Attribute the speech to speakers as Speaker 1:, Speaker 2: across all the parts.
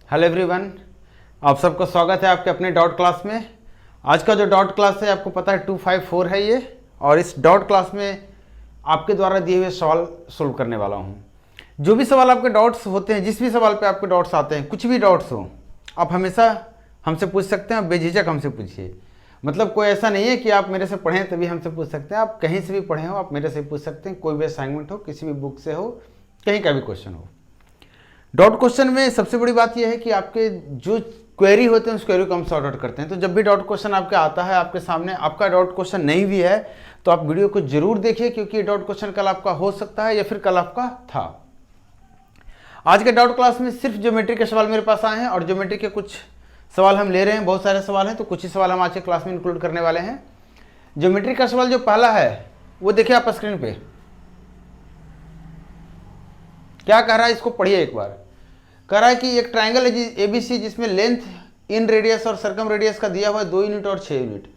Speaker 1: Hello everyone, आप सबका स्वागत है आपके अपने डॉट क्लास में। आज का जो डॉट क्लास है आपको पता है 254 है ये, और इस डॉट क्लास में आपके द्वारा दिए हुए सवाल सोल्व करने वाला हूँ। जो भी सवाल आपके डॉट्स होते हैं, जिस भी सवाल पे आपके डॉट्स आते हैं, कुछ भी डॉट्स हो, आप हमेशा हमसे पूछ सकते हैं। बेझिझक हमसे पूछिए। मतलब कोई ऐसा नहीं है कि आप मेरे से पढ़ें तभी हमसे पूछ सकते हैं। आप कहीं से भी पढ़े हो, आप मेरे से पूछ सकते हैं। कोई भी असाइनमेंट हो, किसी भी बुक से हो, कहीं का भी क्वेश्चन हो। डॉट क्वेश्चन में सबसे बड़ी बात यह है कि आपके जो क्वेरी होते हैं उस क्वेरी को हम सॉर्ट आउट करते हैं। तो जब भी डॉट क्वेश्चन आपके आता है, आपके सामने आपका डॉट क्वेश्चन नहीं भी है तो आप वीडियो को जरूर देखिए, क्योंकि डॉट क्वेश्चन कल आपका हो सकता है या फिर कल आपका था। आज के डॉट क्लास में सिर्फ ज्योमेट्री के सवाल मेरे पास आए हैं, और ज्योमेट्री के कुछ सवाल हम ले रहे हैं। बहुत सारे सवाल हैं, तो कुछ ही सवाल हम आज के क्लास में इंक्लूड करने वाले हैं। ज्योमेट्री का सवाल जो पहला है वो देखिए आप स्क्रीन पे क्या कह रहा है, इसको पढ़िए एक बार। कह रहा है कि एक ट्राइंगल है एबीसी, जिसमें लेंथ इन रेडियस और सर्कम रेडियस का दिया हुआ है 2 यूनिट और 6 यूनिट,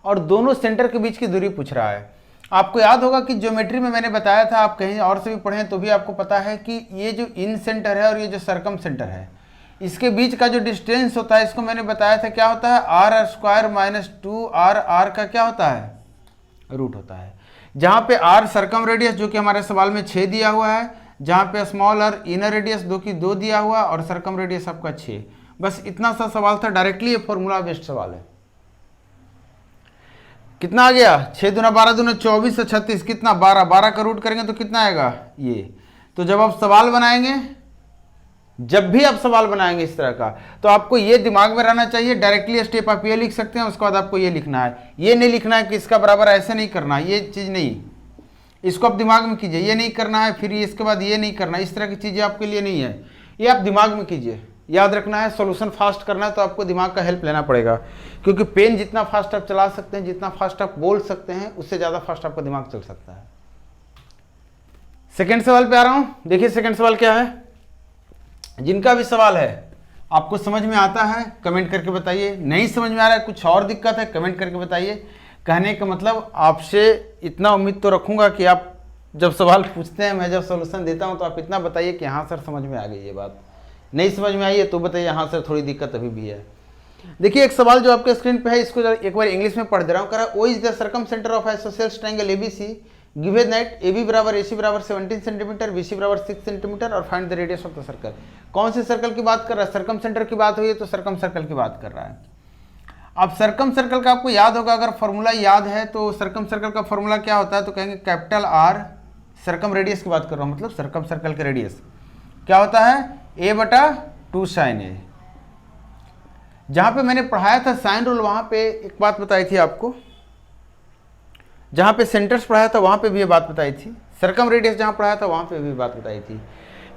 Speaker 1: और दोनों सेंटर के बीच की दूरी पूछ रहा है। आपको याद होगा कि ज्योमेट्री में मैंने बताया था, आप कहीं और से भी पढ़ें तो भी आपको पता है कि ये जो इन सेंटर है और ये जो सर्कम सेंटर है, इसके बीच का जो डिस्टेंस होता है, इसको मैंने बताया था क्या होता है, are square minus 2r, are का क्या होता है, रूट होता है। जहाँ पे आर सर्कम रेडियस जो कि हमारे सवाल में 6 दिया हुआ है, जहाँ पे स्मॉल और इनर रेडियस 2 की 2 दिया हुआ, और सर्कम रेडियस आपका 6। बस इतना सा सवाल था। डायरेक्टली ये फॉर्मूला बेस्ड सवाल है। कितना आ गया, 6 दूना 12 दूना 24 से 36, कितना 12, 12 का रूट करेंगे तो कितना आएगा ये। तो जब आप सवाल बनाएंगे, जब भी आप सवाल बनाएंगे इस तरह का, तो आपको ये दिमाग में रहना चाहिए। डायरेक्टली स्टेप आप ये लिख सकते हैं, उसके बाद आपको ये लिखना है। ये नहीं लिखना है कि इसका बराबर ऐसे नहीं करना, ये चीज़ नहीं, इसको आप दिमाग में कीजिए। ये नहीं करना है, फिर इसके बाद ये नहीं करना, इस तरह की चीज़ें आपके लिए नहीं है। ये आप दिमाग में कीजिए। याद रखना है, सॉल्यूशन फास्ट करना है तो आपको दिमाग का हेल्प लेना पड़ेगा, क्योंकि पेन जितना फास्ट आप चला सकते हैं, जितना फास्ट आप बोल सकते हैं, उससे ज़्यादा फास्ट आपका दिमाग चल सकता है। सेकेंड सवाल पे आ रहा हूँ। देखिए सेकेंड सवाल क्या है। जिनका भी सवाल है आपको समझ में आता है कमेंट करके बताइए, नहीं समझ में आ रहा है, कुछ और दिक्कत है, कमेंट करके बताइए। कहने का मतलब आपसे इतना उम्मीद तो रखूंगा कि आप जब सवाल पूछते हैं, मैं जब सॉल्यूशन देता हूं, तो आप इतना बताइए कि हाँ सर समझ में आ गई ये बात। नहीं समझ में आई है तो बताइए हाँ सर थोड़ी दिक्कत अभी भी है। देखिए एक सवाल जो आपके स्क्रीन पे है, इसको एक बार इंग्लिश में पढ़ दे रहा हूँ। कह रहा है O is the circumcentre of isosceles triangle ABC given that AB बराबर AC बराबर 17 सेंटीमीटर, BC बराबर 6 सेंटीमीटर, और find the radius of the circle. कौन से सर्कल की बात कर रहा है, सर्कम सेंटर की बात हुई है तो सर्कम सर्कल की बात कर रहा है। अब सर्कम सर्कल का आपको याद होगा, अगर फॉर्मूला याद है तो सर्कम सर्कल का फॉर्मूला क्या होता है, तो कहेंगे कैपिटल R, सर्कम रेडियस की बात कर रहा हूँ, मतलब सर्कम सर्कल का रेडियस क्या होता है, A/2 sin A। जहाँ पे मैंने पढ़ाया था साइन रूल, वहाँ पे एक बात बताई थी आपको, जहाँ पे सेंटर्स पढ़ाया था वहाँ पे भी ये बात बताई थी। सर्कम रेडियस जहाँ पढ़ाया था वहाँ पे भी बात बताई थी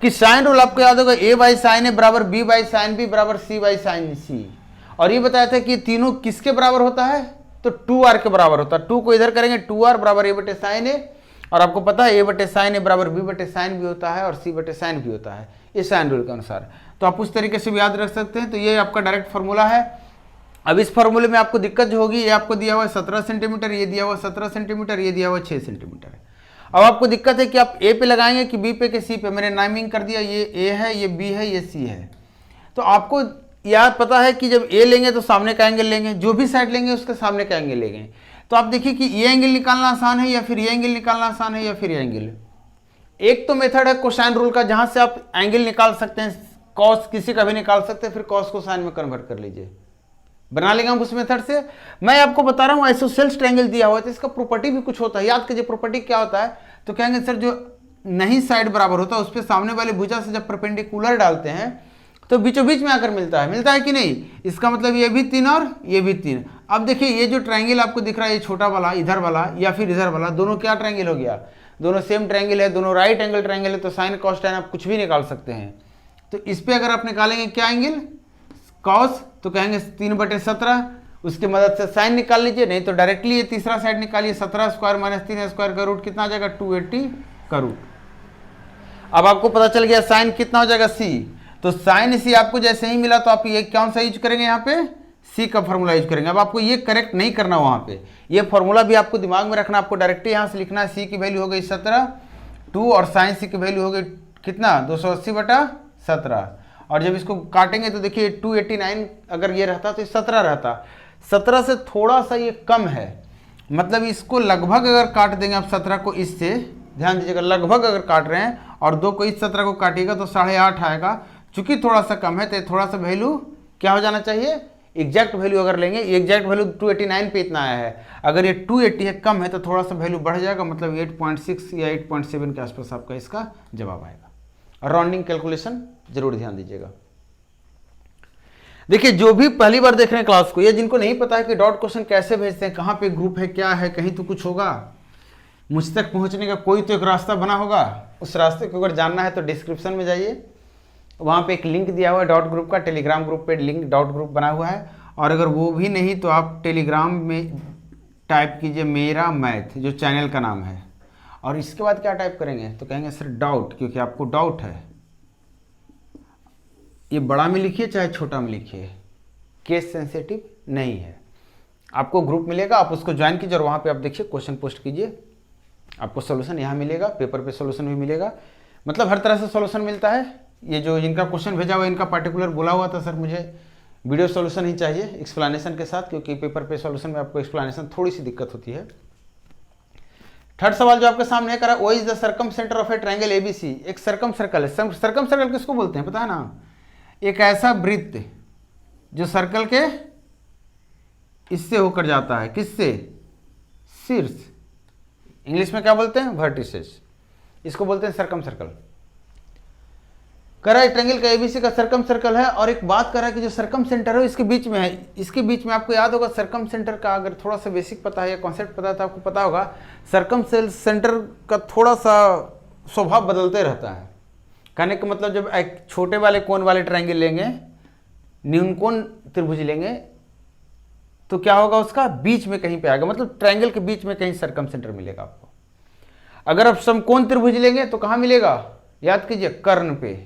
Speaker 1: कि साइन रूल आपको याद होगा, A/sin A बराबर B/sin B बराबर C/sin C। और ये बताया था कि तीनों किसके बराबर होता है, तो 2r के बराबर होता है। 2 को इधर करेंगे, 2r बराबर A/sin A, और आपको पता है A/sin A बराबर B/sin B होता है, और C/sin B होता है, इस साइन रूल के अनुसार। तो आप उस तरीके से भी याद रख सकते हैं। तो ये आपका डायरेक्ट फार्मूला है। अब इस फार्मूले में आपको दिक्कत जो होगी, ये आपको दिया हुआ है 17 सेंटीमीटर, ये दिया हुआ 17 सेंटीमीटर, ये दिया हुआ 6 सेंटीमीटर। अब आपको दिक्कत है कि आप A पे लगाएंगे कि B पे कि C पे। मैंने नाइमिंग कर दिया, ये A है, ये B है, ये C है। तो आपको याद पता है कि जब A लेंगे तो सामने का एंगल लेंगे, जो भी साइड लेंगे उसके सामने का एंगल लेंगे। तो आप देखिए कि ये एंगल निकालना आसान है, या फिर ये एंगल निकालना आसान है, या फिर ये एंगल। एक तो मेथड है कोसाइन रूल का, जहां से आप एंगल निकाल सकते हैं, कॉस किसी का भी निकाल सकते हैं, फिर कॉस को साइन में कन्वर्ट कर लीजिए, बना लेंगे हम उस मेथड से। मैं आपको बता रहा हूँ आइसोसेल्स ट्रायंगल दिया हुआ है, तो इसका प्रॉपर्टी भी कुछ होता है। याद कीजिए प्रॉपर्टी क्या होता है, तो कहेंगे सर जो नहीं साइड बराबर होता है उस पर सामने वाली भुजा से जब परपेंडिकुलर डालते हैं तो बीचों बीच में आकर मिलता है कि नहीं। इसका मतलब ये भी 3 और ये भी 3। अब देखिए ये जो ट्रायंगल आपको दिख रहा है, ये छोटा वाला इधर वाला या फिर इधर वाला, दोनों क्या ट्रायंगल हो गया, दोनों सेम ट्रायंगल है, दोनों राइट एंगल ट्रायंगल है। तो साइन कॉस tan आप कुछ भी निकाल सकते हैं। तो इस पर अगर आप निकालेंगे क्या एंगल, कॉस, तो कहेंगे 3/17, उसकी मदद से साइन निकाल लीजिए, नहीं तो डायरेक्टली ये तीसरा साइड निकालिए, 17 स्क्वायर माइनस 3 स्क्वायर का रूट कितना आ जाएगा, 280 का रूट। अब आपको पता चल गया साइन कितना हो जाएगा, C। तो साइन C आपको जैसे ही मिला तो आप ये कौन सा यूज करेंगे, यहाँ पे C का फॉर्मूला यूज करेंगे। अब आपको ये करेक्ट नहीं करना, वहाँ पे ये फॉर्मूला भी आपको दिमाग में रखना। आपको डायरेक्टली यहाँ से लिखना है, C की वैल्यू हो गई 17, 2, और साइन C की वैल्यू हो गई कितना, 280/17। और जब इसको काटेंगे तो देखिए 289 अगर ये रहता तो 17 रहता, 17 से थोड़ा सा ये कम है, मतलब इसको लगभग अगर काट देंगे आप 17 को इससे, ध्यान दीजिएगा लगभग अगर काट रहे हैं और 2 को इस 17 को काटिएगा तो 8.5 आएगा। चूंकि थोड़ा सा कम है तो थोड़ा सा वैल्यू क्या हो जाना चाहिए, एग्जैक्ट वैल्यू अगर लेंगे, एग्जैक्ट वैल्यू 289 पे इतना आया है, अगर ये 280 है कम है तो थोड़ा सा वैल्यू बढ़ जाएगा, मतलब 8.6 या 8.7 के आसपास आपका इसका जवाब आएगा। राउंडिंग कैलकुलेशन जरूर ध्यान दीजिएगा। देखिए जो भी पहली बार देख रहे हैं क्लास को, या जिनको नहीं पता है कि डॉट क्वेश्चन कैसे भेजते हैं, कहाँ पे ग्रुप है, क्या है, कहीं तो कुछ होगा, मुझ तक पहुंचने का कोई तो एक रास्ता बना होगा, उस रास्ते को अगर जानना है तो डिस्क्रिप्शन में जाइए, वहाँ पे एक लिंक दिया हुआ है डॉट ग्रुप का, टेलीग्राम ग्रुप पे लिंक डॉट ग्रुप बना हुआ है, और अगर वो भी नहीं तो आप टेलीग्राम में टाइप कीजिए मेरा मैथ, जो चैनल का नाम है, और इसके बाद क्या टाइप करेंगे तो कहेंगे सर डाउट, क्योंकि आपको डाउट है, ये बड़ा में लिखिए चाहे छोटा में लिखिए, केस सेंसिटिव नहीं है। आपको ग्रुप मिलेगा, आप उसको ज्वाइन कीजिए और वहाँ पे आप देखिए क्वेश्चन पोस्ट कीजिए, आपको सोल्यूशन यहाँ मिलेगा, पेपर पे सोल्यूशन भी मिलेगा, मतलब हर तरह से सोल्यूशन मिलता है। ये जो जिनका क्वेश्चन भेजा हुआ इनका पार्टिकुलर बोला हुआ था सर मुझे वीडियो सोल्यूशन ही चाहिए एक्सप्लेनेशन के साथ, क्योंकि पेपर पे सोल्यूशन में आपको एक्सप्लेनेशन थोड़ी सी दिक्कत होती है। थर्ड सवाल जो आपके सामने करा, वो is the circumcentre of A triangle ABC. एक सर्कम सर्कल है, सर्कम सर्कल किसको बोलते हैं पता है ना, एक ऐसा वृत्त जो सर्कल के इससे होकर जाता है, किससे, शीर्ष, इंग्लिश में क्या बोलते हैं वर्टिसेस, इसको बोलते हैं सर्कम सर्कल। कह रहा है ट्रायंगल का एबीसी का सर्कम सर्कल है, और एक बात कर रहा है कि जो सर्कम सेंटर है इसके बीच में है, इसके बीच में आपको याद होगा सर्कम सेंटर का अगर थोड़ा सा बेसिक पता है या कॉन्सेप्ट पता है तो आपको पता होगा सर्कम सेंटर का थोड़ा सा स्वभाव बदलते रहता है। कहने का मतलब जब एक छोटे वाले कोण वाले ट्रायंगल लेंगे, न्यूनकोण त्रिभुज लेंगे, तो क्या होगा उसका बीच में कहीं पे आएगा, मतलब ट्रायंगल के बीच में कहीं सर्कम सेंटर मिलेगा आपको। अगर आप समकोण त्रिभुज लेंगे तो कहाँ मिलेगा, याद कीजिए कर्ण पे,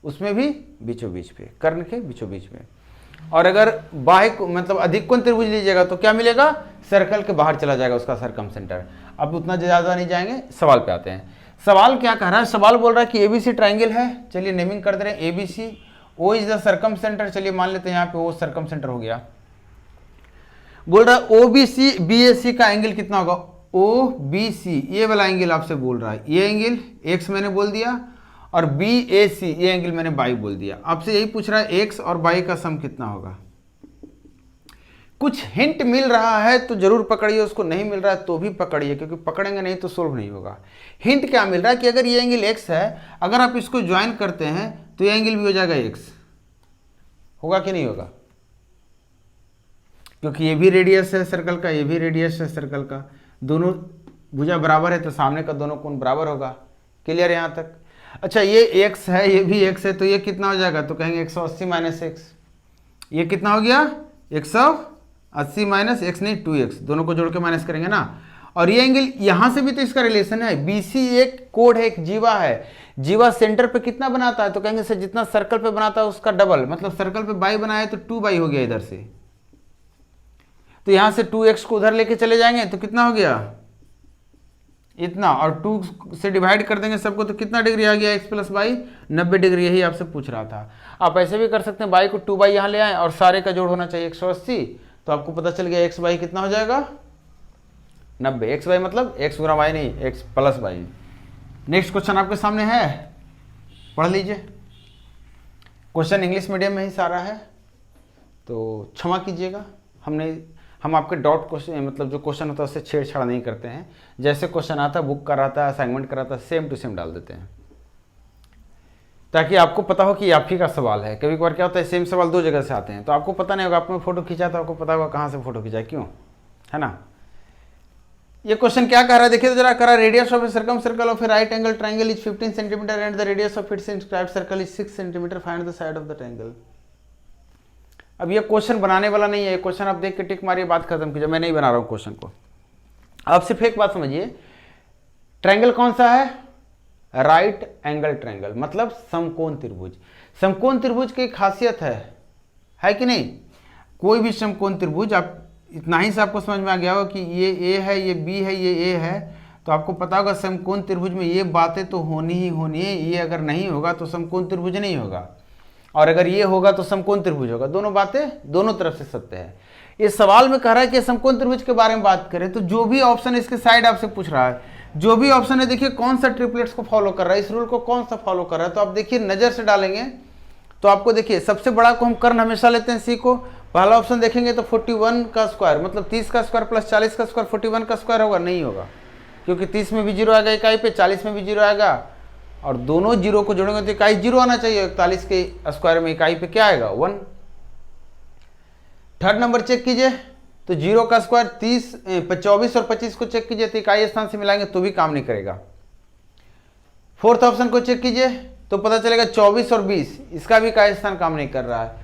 Speaker 1: उसमें भी बीचों बीच पे, कर्ण के बीचों बीच में। और अगर बाह्य मतलब अधिक कोण त्रिभुज लीजिएगा तो क्या मिलेगा, सर्कल के बाहर चला जाएगा उसका सर्कम सेंटर। अब उतना ज़्यादा नहीं जाएंगे, सवाल पे आते हैं। सवाल क्या कह रहा है, सवाल बोल रहा है कि एबीसी ट्रायंगल है, चलिए नेमिंग कर दे रहे हैं ABC, O is the circumcentre, चलिए मान लेते हैं यहाँ पे ओ सर्कम सेंटर हो गया। बोल रहा है ओबीसी बीएसी का एंगल कितना होगा, ओ बी सी ये वाला एंगल आपसे बोल रहा है, ये एंगल एक्स मैंने बोल दिया, और बी ए सी ये एंगल मैंने बाई बोल दिया। आपसे यही पूछ रहा है एक्स और बाई का सम कितना होगा। कुछ हिंट मिल रहा है तो जरूर पकड़िए, उसको नहीं मिल रहा है तो भी पकड़िए, क्योंकि पकड़ेंगे नहीं तो सोल्व नहीं होगा। हिंट क्या मिल रहा है कि अगर ये एंगल एक्स है, अगर आप इसको ज्वाइन करते हैं तो ये एंगल भी हो जाएगा एक्स, होगा कि नहीं होगा, क्योंकि ये भी रेडियस है सर्कल का, ये भी रेडियस है सर्कल का, दोनों भुजा बराबर है तो सामने का दोनों कोण बराबर होगा। क्लियर यहाँ तक। अच्छा ये x है, ये भी x है, तो ये कितना हो जाएगा, तो कहेंगे 180 माइनस एक्स, ये कितना हो गया 180 माइनस एक्स नहीं 2x, दोनों को जोड़ के माइनस करेंगे ना। और ये एंगल यहाँ से भी तो इसका रिलेशन है, BC एक कोड है, एक जीवा है, जीवा सेंटर पे कितना बनाता है, तो कहेंगे सर जितना सर्कल पे बनाता है उसका डबल, मतलब सर्कल पे बाई बनाया तो 2 बाई हो गया इधर से, तो यहाँ से 2x को उधर लेके चले जाएंगे तो कितना हो गया इतना, और 2 से डिवाइड कर देंगे सबको तो कितना डिग्री आ गया, x प्लस बाई 90 डिग्री, यही आपसे पूछ रहा था। आप ऐसे भी कर सकते हैं, बाई को 2 बाई यहाँ ले आए और सारे का जोड़ होना चाहिए 180, तो आपको पता चल गया x बाई कितना हो जाएगा 90, x बाई मतलब x गुना y नहीं, x plus by. Next question आपके सामने है, पढ़ लीजिए। क्वेश्चन इंग्लिश मीडियम में ही सारा है तो क्षमा कीजिएगा, हम आपके डॉट क्वेश्चन मतलब जो क्वेश्चन होता है उससे छेड़छाड़ नहीं करते हैं, जैसे क्वेश्चन आता है बुक का रहता है, असाइनमेंट का रहता है, सेम टू सेम डाल देते हैं, ताकि आपको पता हो कि आप ही का सवाल है। कभी कभार क्या होता है सेम सवाल 2 जगह से आते हैं तो आपको पता नहीं होगा, आपने फोटो खींचा तो आपको पता होगा कहाँ से फोटो खींचा, क्यों, है ना। ये क्वेश्चन क्या कह रहा है देखिए तो जरा, करा radius of A circum circle of A right angle triangle is 15 centimetre and the radius of its inscribed circle is 6 centimetre, find the side of the triangle. अब ये क्वेश्चन बनाने वाला नहीं है, क्वेश्चन आप देख के टिक मारिए, बात खत्म कीजिए, मैं नहीं बना रहा हूँ क्वेश्चन को। आप सिर्फ एक बात समझिए, ट्रायंगल कौन सा है, राइट एंगल ट्रायंगल, मतलब समकोण त्रिभुज। समकोण त्रिभुज की खासियत है कि नहीं, कोई भी समकोण त्रिभुज, आप इतना ही से आपको समझ में आ गया होगा कि ये ए है, ये बी है, ये ए है, तो आपको पता होगा समकोण त्रिभुज में ये बातें तो होनी ही होनी है, ये अगर नहीं होगा तो समकोण त्रिभुज नहीं होगा। और अगर ये होगा तो समकोण त्रिभुज होगा। दोनों बातें दोनों तरफ से सत्य है। इस सवाल में कह रहा है कि समकोण त्रिभुज के बारे में बात करें तो जो भी ऑप्शन इसके साइड आपसे पूछ रहा है, जो भी ऑप्शन है देखिए कौन सा ट्रिपलेट्स को फॉलो कर रहा है, इस रूल को कौन सा फॉलो कर रहा है। तो आप देखिए नजर से डालेंगे तो आपको देखिए सबसे बड़ा को हम कर्ण हमेशा लेते हैं सी को। पहला ऑप्शन देखेंगे तो 41 का स्क्वायर मतलब 30 का स्क्वायर प्लस 40 का स्क्वायर 41 का स्क्वायर होगा, नहीं होगा, क्योंकि 30 में भी जीरो आएगा इकाई पे, 40 में भी जीरो आएगा, और दोनों जीरो को जोड़ेंगे तो इकाई जीरो आना चाहिए। 41 के स्क्वायर में इकाई पे क्या आएगा 1। थर्ड नंबर चेक कीजिए तो जीरो का स्क्वायर 24 और 25 को चेक कीजिए तो इकाई स्थान से मिलाएंगे तो भी काम नहीं करेगा। फोर्थ ऑप्शन को चेक कीजिए तो पता चलेगा 24 और 20, इसका भी इकाई स्थान काम नहीं कर रहा है।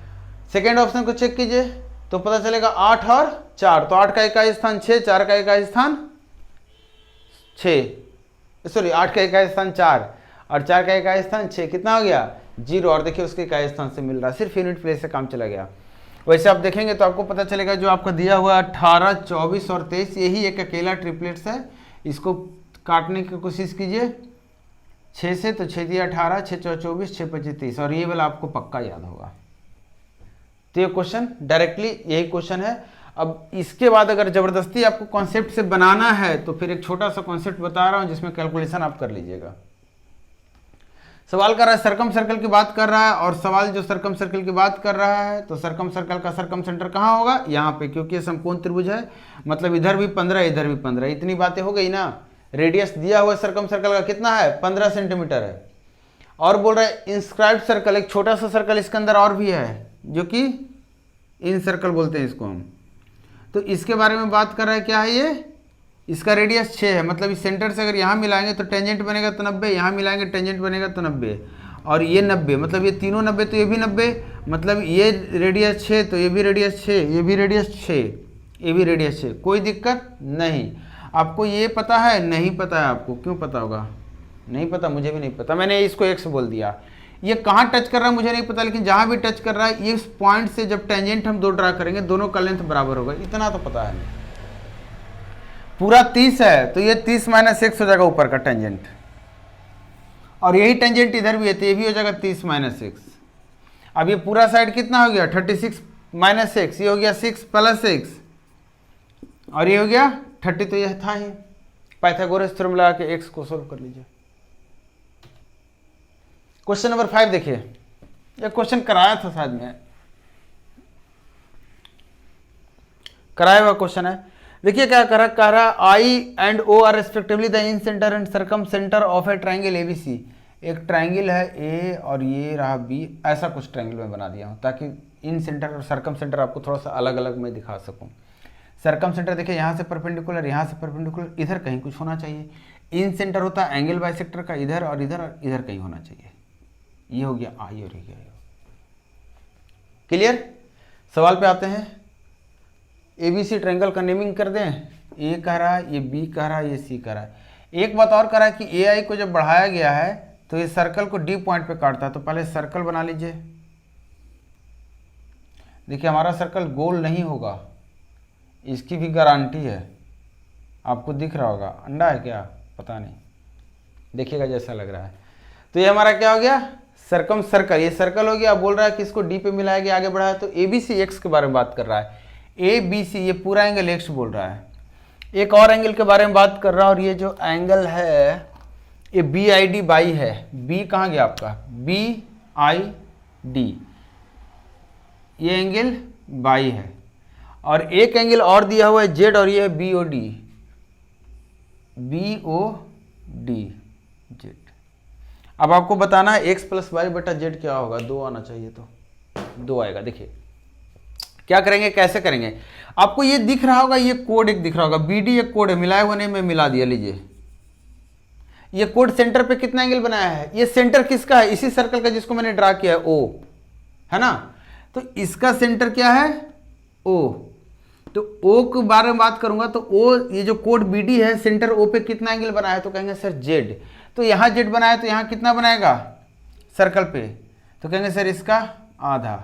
Speaker 1: सेकेंड ऑप्शन को चेक कीजिए तो पता चलेगा 8 और 4, तो 8 का इकाई स्थान 6, 4 का इकाई स्थान 6, सॉरी 8 का इकाई स्थान 4 और 4 का इकाई स्थान 6, कितना हो गया 0, और देखिए उसके इकाई स्थान से मिल रहा है, सिर्फ यूनिट प्लेस से काम चला गया। वैसे आप देखेंगे तो आपको पता चलेगा जो आपका दिया हुआ 18, 24 और 23 यही एक अकेला ट्रिपलेट्स है। इसको काटने की कोशिश कीजिए 6 से, तो 6 दिया 18, 6 चौ 24, 6 25 30, और ये वाला आपको पक्का याद होगा। तो ये क्वेश्चन डायरेक्टली यही क्वेश्चन है। अब इसके बाद अगर जबरदस्ती आपको कॉन्सेप्ट से बनाना है तो फिर एक छोटा सा कॉन्सेप्ट बता रहा हूं जिसमें कैलकुलेशन आप कर लीजिएगा। सवाल कर रहा है सर्कम सर्कल की बात कर रहा है, और सवाल जो सर्कम सर्कल की बात कर रहा है तो सर्कम सर्कल का सर्कम सेंटर कहाँ होगा, यहाँ पे, क्योंकि ये समकोण त्रिभुज है, मतलब इधर भी 15 इधर भी 15, इतनी बातें हो गई ना। रेडियस दिया हुआ सर्कम सर्कल का कितना है 15 सेंटीमीटर है, और बोल रहा है इंस्क्राइब्ड सर्कल, एक छोटा सा सर्कल इसके अंदर और भी है जो कि इन सर्कल बोलते हैं इसको हम। तो इसके बारे में बात कर रहा है, क्या है ये, इसका रेडियस 6 है, मतलब इस सेंटर से अगर यहाँ मिलाएंगे तो टेंजेंट बनेगा तो 90, यहाँ मिलाएंगे टेंजेंट बनेगा तो 90, और ये 90, मतलब ये तीनों 90 तो ये भी 90, मतलब ये रेडियस 6 तो ये भी रेडियस 6, ये भी रेडियस 6, ये भी रेडियस 6, कोई दिक्कत नहीं। आपको ये पता है, नहीं पता है आपको, क्यों पता होगा, नहीं पता, मुझे भी नहीं पता, मैंने इसको x बोल दिया। ये कहाँ टच कर रहा है मुझे नहीं पता, लेकिन जहाँ भी टच कर रहा है इस पॉइंट से जब टेंजेंट हम दो ड्रा करेंगे दोनों का लेंथ बराबर होगा, इतना तो पता है। पूरा 30 है तो ये 30 - x हो जाएगा ऊपर का टेंजेंट, और यही टेंजेंट इधर भी है तो ये भी हो जाएगा 30 - x। अब ये पूरा साइड कितना हो गया 36 - x, ये हो गया 6 + x, और ये हो गया 30, तो ये था ही। पाइथागोरस थ्योरम लगा के x को सोल्व कर लीजिए। क्वेश्चन नंबर 5 देखिए, ये क्वेश्चन कराया था शायद में, कराया हुआ क्वेश्चन है। देखिए क्या कह रहा I and O R respectively the incentre and circumcentre of a triangle ABC. एक ट्राइंगल है ए और ये रहा बी, ऐसा कुछ ट्राइंगल में बना दिया हूँ ताकि इन सेंटर और सर्कम सेंटर आपको थोड़ा सा अलग अलग में दिखा सकूँ। सर्कम सेंटर देखिए यहाँ से परपेंडिकुलर, यहाँ से परपेंडिकुलर, इधर कहीं कुछ होना चाहिए। इन सेंटर होता है एंगल बाइसेक्टर का, इधर और इधर और इधर कहीं होना चाहिए। ये हो गया आई और ये गया। क्लियर? सवाल पे आते हैं। एबीसी ट्रायंगल का नेमिंग कर दें। ए कह रहा है, ये बी कह रहा है, ये सी कह रहा है। एक बात और कह रहा है कि ए आई को जब बढ़ाया गया है तो ये सर्कल को डी पॉइंट पे काटता है, तो पहले सर्कल बना लीजिए। देखिए हमारा सर्कल गोल नहीं होगा, इसकी भी गारंटी है। आपको दिख रहा होगा, अंडा है क्या पता नहीं, देखिएगा जैसा लग रहा है। तो ये हमारा क्या हो गया, सर्कम सर्कल, ये सर्कल हो गया। बोल रहा है कि इसको डी पे मिलाया गया, आगे बढ़ाया, तो ए बी सी एक्स के बारे में बात कर रहा है। ए बी सी ये पूरा एंगल एक्स बोल रहा है। एक और एंगल के बारे में बात कर रहा है, और ये जो एंगल है ये बी आई डी बाई है। बी कहाँ गया आपका, बी आई डी, ये एंगल बाई है। और एक एंगल और दिया हुआ है जेड, और ये है B O D, B O D Z. अब आपको बताना है एक्स प्लस वाई बटा जेड क्या होगा, 2 आना चाहिए, तो 2 आएगा। देखिए क्या करेंगे, कैसे करेंगे। आपको ये दिख रहा होगा, ये कोड एक दिख रहा होगा, बी डी एक कोड है, मिलाए हुए नहीं, मैं मिला दिया। लीजिए ये कोड सेंटर पे कितना एंगल बनाया है, ये सेंटर किसका है, इसी सर्कल का जिसको मैंने ड्रा किया है, ओ है ना। तो इसका सेंटर क्या है, ओ। तो ओ के बारे में बात करूंगा तो ओ, ये जो कोड बी डी है, सेंटर ओ पे कितना एंगल बनाया है, तो कहेंगे सर जेड। तो यहाँ जेड बनाया तो यहाँ कितना बनाएगा सर्कल पे, तो कहेंगे सर इसका आधा,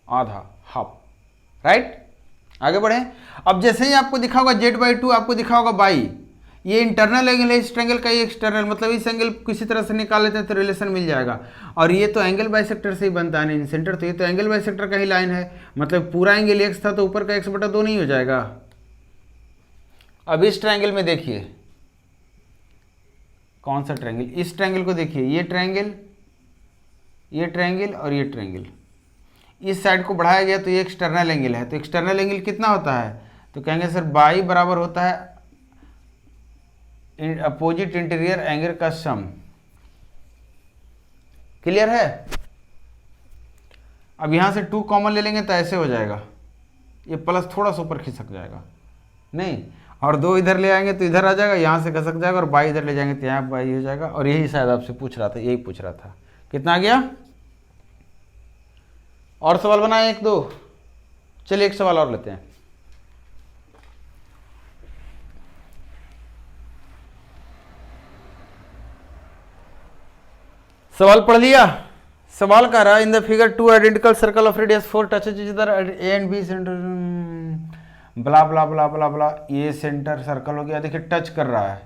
Speaker 1: आधा हाफ, राइट। आगे बढ़े। अब जैसे ही आपको दिखा होगा जेड बाई 2, आपको दिखा होगा बाई, ये इंटरनल एंगल है इस ट्रायंगल का, ये एक्सटर्नल, मतलब इस एंगल किसी तरह से निकाल लेते हैं तो रिलेशन मिल जाएगा। और ये तो एंगल बाइसेक्टर से ही बनता है इन सेंटर, तो ये तो एंगल बाइसेक्टर का ही लाइन है, मतलब पूरा एंगल एक्स था तो ऊपर का x/2 नहीं हो जाएगा। अब इस ट्रायंगल में देखिए, कौन सा ट्रायंगल, इस ट्रायंगल को देखिए, ये ट्रायंगल, ये ट्रायंगल और ये ट्रायंगल, इस साइड को बढ़ाया गया तो ये एक्सटर्नल एंगल है, तो एक्सटर्नल एंगल कितना होता है, तो कहेंगे सर बाई बराबर होता है अपोजिट इंटीरियर एंगल का सम। क्लियर है। अब यहां से 2 कॉमन ले लेंगे तो ऐसे हो जाएगा, ये प्लस थोड़ा सा ऊपर खिसक जाएगा नहीं, और 2 इधर ले आएंगे तो इधर आ जाएगा, यहां से खसक जाएगा, और बाई इधर ले जाएंगे तो यहाँ बाई हो जाएगा। और यही शायद आपसे पूछ रहा था, यही पूछ रहा था। कितना आ गया? और सवाल बनाए 1-2? चलिए एक सवाल और लेते हैं। सवाल पढ़ लिया? सवाल कह रहा है in the figure 2 identical circle of radius 4 touches each other A and B centre blah blah blah blah blah, ये सेंटर सर्कल हो गया। देखिए टच कर रहा है,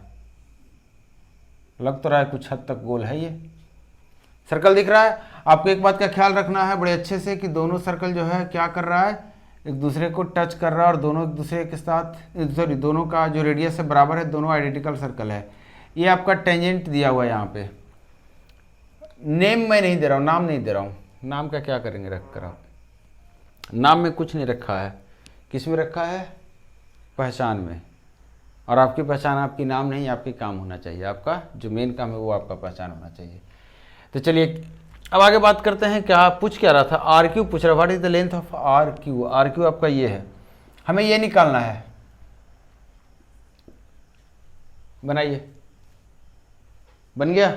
Speaker 1: लग तो रहा है कुछ हद तक गोल है, ये सर्कल दिख रहा है। आपको एक बात का ख्याल रखना है बड़े अच्छे से कि दोनों सर्कल जो है क्या कर रहा है, एक दूसरे को टच कर रहा है, और दोनों एक दूसरे के साथ, सॉरी दोनों का जो रेडियस है बराबर है, दोनों आइडेंटिकल सर्कल है। ये आपका टेंजेंट दिया हुआ है यहाँ पे। नेम मैं नहीं दे रहा हूँ, नाम नहीं दे रहा हूँ, नाम का क्या करेंगे रख कर आप, नाम में कुछ नहीं रखा है, किस में रखा है? पहचान में। और आपकी पहचान आपकी नाम नहीं, आपके काम होना चाहिए, आपका जो मेन काम है वो आपका पहचान होना चाहिए। तो चलिए अब आगे बात करते हैं। क्या पूछ क्या रहा था? आर क्यू पूछ रहा, what is the length of R Q. R Q आपका ये है, हमें ये निकालना है। बनाइए, बन गया।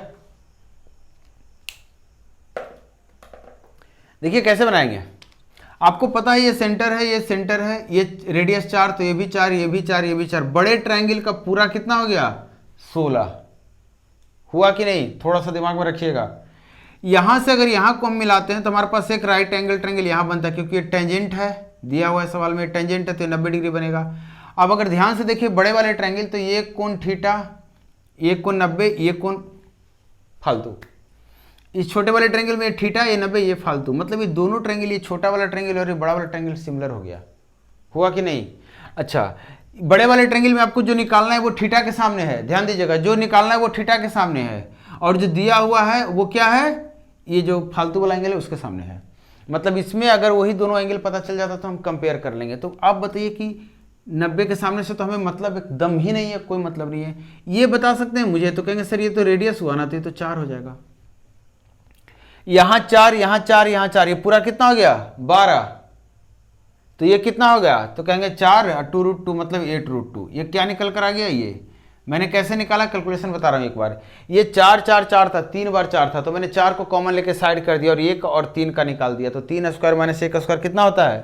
Speaker 1: देखिए कैसे बनाएंगे, आपको पता है ये सेंटर है, ये सेंटर है, ये रेडियस 4, तो ये भी 4, ये भी 4, ये भी 4। बड़े ट्रायंगल का पूरा कितना हो गया? 16। हुआ कि नहीं? थोड़ा सा दिमाग में रखिएगा। यहां से अगर यहां को हम मिलाते हैं तो हमारे पास एक राइट एंगल ट्रायंगल यहां बनता है, क्योंकि ये टेंजेंट है, दिया हुआ है सवाल में टेंजेंट है तो 90 डिग्री बनेगा। अब अगर ध्यान से देखिए बड़े वाले ट्रायंगल, तो ये कोण थीटा, ये कोण 90, ये कोण फालतू। इस छोटे वाले ट्रायंगल में थीटा, ये 90, ये फालतू। मतलब ये दोनों ट्रायंगल, ये छोटा वाला ट्रायंगल और ये बड़ा वाला ट्रायंगल सिमिलर हो गया। हुआ कि नहीं? अच्छा, बड़े वाले ट्रायंगल में आपको जो निकालना है वो थीटा के सामने है, ध्यान दीजिएगा, जो निकालना है वो थीटा के सामने है, और जो दिया हुआ है वो क्या है? ये जो फालतू वाला एंगल है उसके सामने है। मतलब इसमें अगर वही दोनों एंगल पता चल जाता तो हम कंपेयर कर लेंगे। तो आप बताइए कि 90 के सामने से तो हमें मतलब एकदम ही नहीं है, कोई मतलब नहीं है। ये बता सकते हैं मुझे, तो कहेंगे सर ये तो रेडियस हुआ ना, तो ये तो 4 हो जाएगा। यहाँ 4, यहाँ 4, यहाँ 4, ये पूरा कितना हो गया? 12। तो ये कितना हो गया? तो कहेंगे 4 2√2 मतलब 8√2। ये क्या निकल कर आ गया? ये मैंने कैसे निकाला, कैलकुलेशन बता रहा हूँ एक बार। ये 4 4 4 था, 3 बार 4 था, तो मैंने 4 को कॉमन लेके साइड कर दिया और 1 और 3 का निकाल दिया। तो 3 स्क्वायर माइनस 1 स्क्वायर कितना होता है?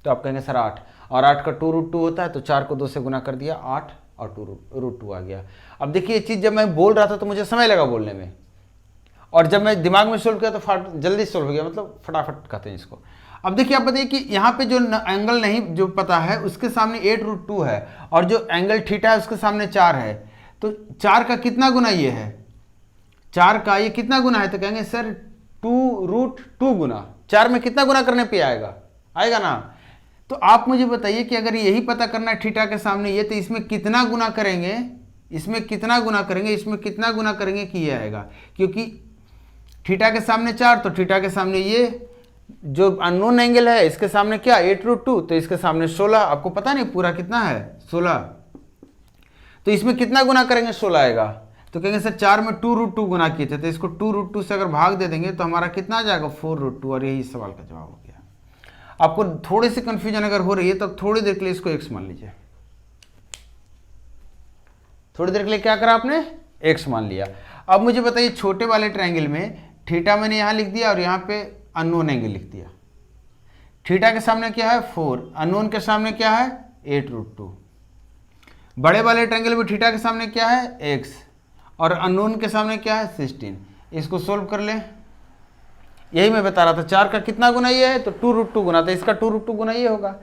Speaker 1: तो आप कहेंगे सर 8, और 8 का 2√2 होता है, तो 4 को 2 से गुना कर दिया, 8 और 2√2 आ गया। अब देखिए ये चीज़ जब मैं बोल रहा था तो मुझे समय लगा बोलने में, और जब मैं दिमाग में सोल्व किया तो जल्दी सोल्व हो गया, मतलब फटाफट कहते हैं इसको। अब देखिए आप बताइए कि यहाँ पे जो एंगल नहीं जो पता है उसके सामने 8√2 है, और जो एंगल थीटा है उसके सामने 4 है, तो 4 का कितना गुना ये है? 4 का ये कितना गुना है? तो कहेंगे सर 2√2 गुना। 4 में कितना गुना करने पे आएगा? आएगा ना। तो आप मुझे बताइए कि अगर यही पता करना है थीटा के सामने ये, तो इसमें कितना गुना करेंगे, इसमें कितना गुना करेंगे, इसमें कितना गुना करेंगे कि ये आएगा, क्योंकि थीटा के सामने 4, तो थीटा के सामने ये जो अननोन एंगल है इसके सामने क्या? 8√2, तो इसके सामने 16। आपको पता नहीं पूरा कितना है? 16। तो इसमें कितना गुना करेंगे? 16 आएगा। तो कहेंगे सर 4 में 2√2 गुना किए थे, तो इसको 2√2 से अगर भाग दे देंगे तो हमारा कितना आ जाएगा? 4√2। और यही सवाल का जवाब हो गया। आपको थोड़ी सी कंफ्यूजन अगर हो रही है तो थोड़ी देर के लिए इसको x मान लीजिए। थोड़ी देर के लिए क्या करा आपने? x मान लिया। अब मुझे बताइए छोटे वाले ट्रायंगल में थीटा मैंने यहाँ लिख दिया और यहाँ पे अननोन एंगल लिख दिया। थीटा के सामने क्या है? 4, अननोन के सामने क्या है? 8√2। बड़े वाले ट्रायंगल में थीटा के सामने क्या है? x, और अननोन के सामने क्या है? 16। इसको सोल्व कर लें। यही मैं बता रहा था, 4 का कितना गुना ये है? तो 2√2 गुना, तो इसका 2√2 गुना ये होगा।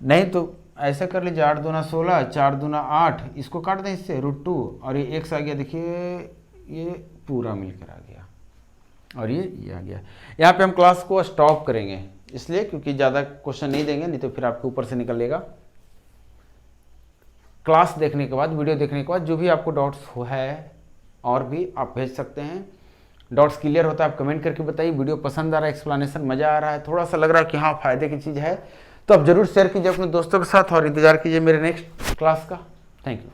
Speaker 1: नहीं तो ऐसा कर लीजिए 8 दूना 16, 4 दूना 8, इसको काट दें इससे √2 और ये x आ गया, देखिए ये पूरा मिलकर आ गया और ये आ गया। यहाँ पे हम क्लास को स्टॉप करेंगे इसलिए क्योंकि ज़्यादा क्वेश्चन नहीं देंगे, नहीं तो फिर आपके ऊपर से निकलेगा। क्लास देखने के बाद, वीडियो देखने के बाद जो भी आपको डाउट्स है और भी आप भेज सकते हैं। डाउट्स क्लियर होता है आप कमेंट करके बताइए। वीडियो पसंद आ रहा है, एक्सप्लेनेशन मज़ा आ रहा है, थोड़ा सा लग रहा है कि हाँ फायदे की चीज़ है, तो आप जरूर शेयर कीजिए अपने दोस्तों के साथ और इंतजार कीजिए मेरे नेक्स्ट क्लास का। Thank you.